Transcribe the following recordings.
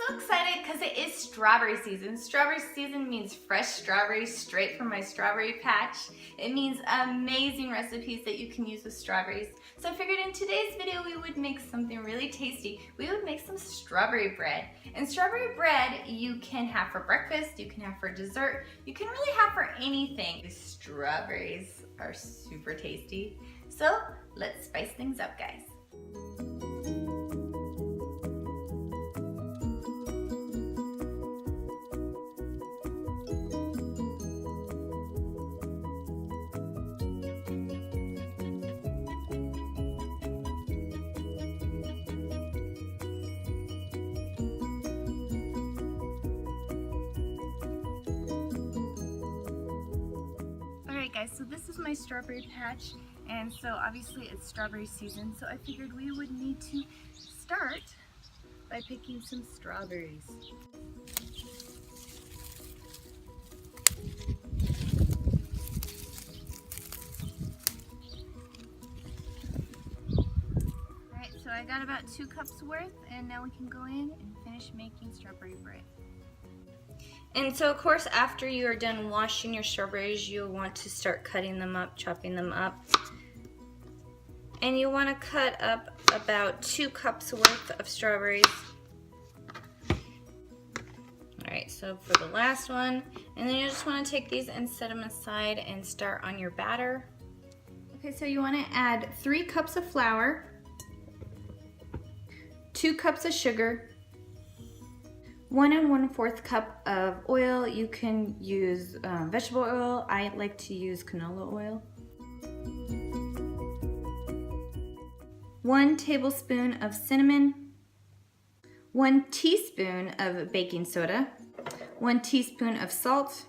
so excited because it is strawberry season. Strawberry season means fresh strawberries straight from my strawberry patch. It means amazing recipes that you can use with strawberries. So I figured in today's video we would make something really tasty. We would make some strawberry bread. And strawberry bread you can have for breakfast, you can have for dessert, you can really have for anything. These strawberries are super tasty. So let's spice things up, guys. Guys, so this is my strawberry patch, and so obviously it's strawberry season, so I figured we would need to start by picking some strawberries. Alright, so I got about 2 cups worth, and now we can go in and finish making strawberry bread. And so of course after you are done washing your strawberries, you'll want to start cutting them up, chopping them up. And you want to cut up about 2 cups worth of strawberries. Alright, so for the last one, and then you just want to take these and set them aside and start on your batter. Okay, so you want to add 3 cups of flour, 2 cups of sugar, 1 1/4 cup of oil. You can use vegetable oil. I like to use canola oil. 1 tablespoon of cinnamon, 1 teaspoon of baking soda, 1 teaspoon of salt,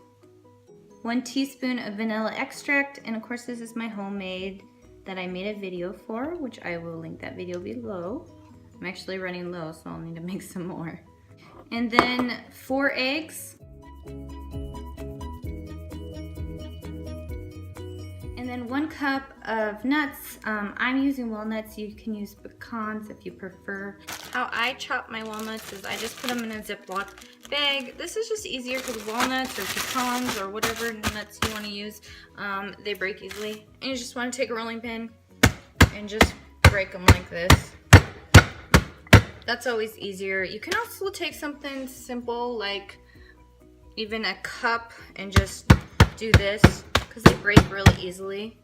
1 teaspoon of vanilla extract, and of course this is my homemade that I made a video for, which I will link that video below. I'm actually running low, so I'll need to make some more. And then 4 eggs. And then 1 cup of nuts. I'm using walnuts. You can use pecans if you prefer. How I chop my walnuts is I just put them in a Ziploc bag. This is just easier because walnuts or pecans or whatever nuts you want to use, they break easily. And you just want to take a rolling pin and just break them like this. That's always easier. You can also take something simple like even a cup and just do this because they break really easily.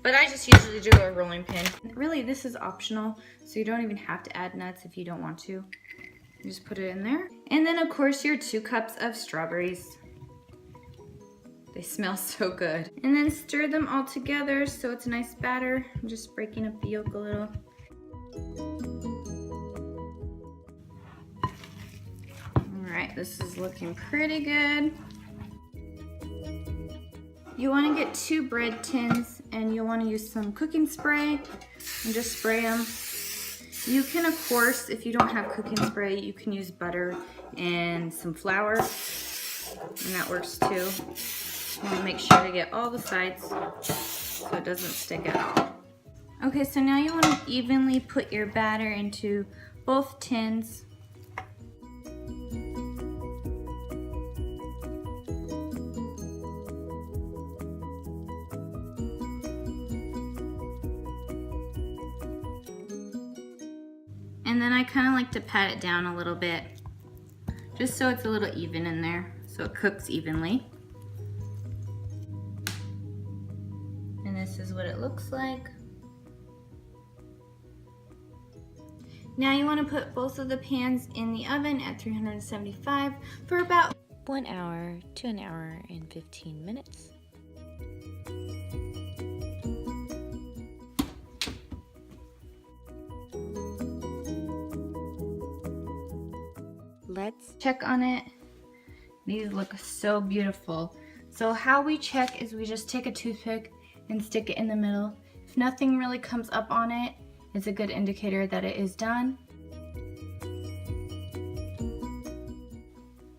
But I just usually do a rolling pin. Really, this is optional, so you don't even have to add nuts if you don't want to. You just put it in there. And then of course your 2 cups of strawberries. They smell so good. And then stir them all together so it's a nice batter. I'm just breaking up the yolk a little. Alright, this is looking pretty good. You want to get 2 bread tins and you'll want to use some cooking spray and just spray them. You can, of course, if you don't have cooking spray, you can use butter and some flour, and that works too. You want to make sure to get all the sides so it doesn't stick at all. Okay, so now you want to evenly put your batter into both tins. And then I kind of like to pat it down a little bit, just so it's a little even in there, so it cooks evenly. And this is what it looks like. Now you want to put both of the pans in the oven at 375 for about 1 hour to 1 hour and 15 minutes. Let's check on it. These look so beautiful. So how we check is we just take a toothpick and stick it in the middle. If nothing really comes up on it, it's a good indicator that it is done.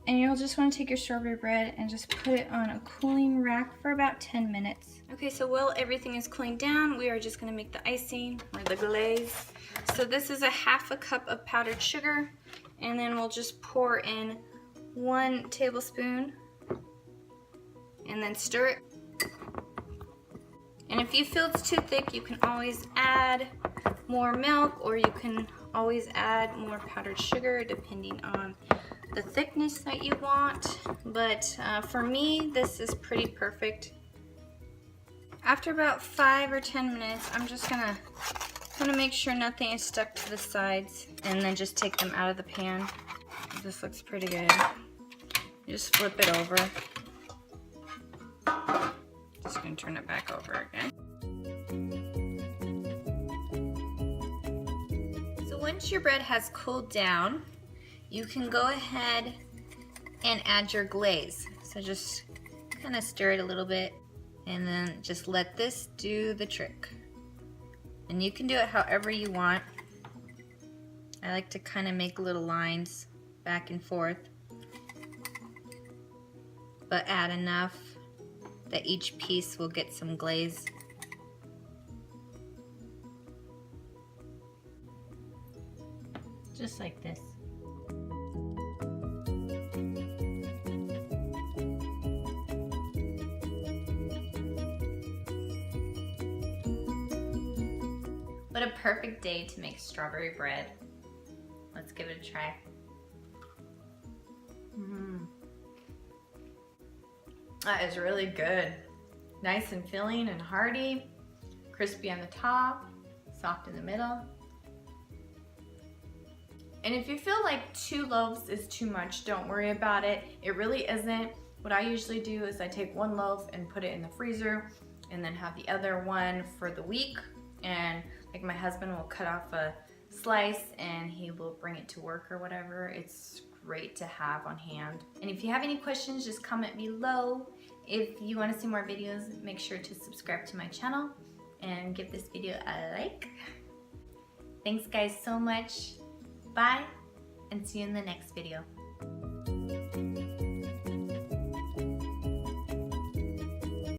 And you'll just want to take your strawberry bread and just put it on a cooling rack for about 10 minutes. Okay, so while everything is cooling down, we are just going to make the icing or the glaze. So this is a 1/2 cup of powdered sugar, and then we'll just pour in 1 tablespoon and then stir it. And if you feel it's too thick, you can always add more milk, or you can always add more powdered sugar depending on the thickness that you want. But for me, this is pretty perfect. After about 5 or 10 minutes, I'm just gonna make sure nothing is stuck to the sides, and then just take them out of the pan. This looks pretty good. You just flip it over. Just gonna turn it back over again. So once your bread has cooled down, you can go ahead and add your glaze. So just kind of stir it a little bit, and then just let this do the trick. And you can do it however you want. I like to kind of make little lines back and forth, but add enough that each piece will get some glaze. Just like this. What a perfect day to make strawberry bread. Let's give it a try. That is really good. Nice and filling and hearty, crispy on the top, soft in the middle. And if you feel like 2 loaves is too much, don't worry about it. It really isn't. What I usually do is I take 1 loaf and put it in the freezer, and then have the other one for the week. And like my husband will cut off a slice and he will bring it to work or whatever. It's great to have on hand. And if you have any questions, just comment below. If you want to see more videos, make sure to subscribe to my channel and give this video a like. Thanks guys so much. Bye, and see you in the next video.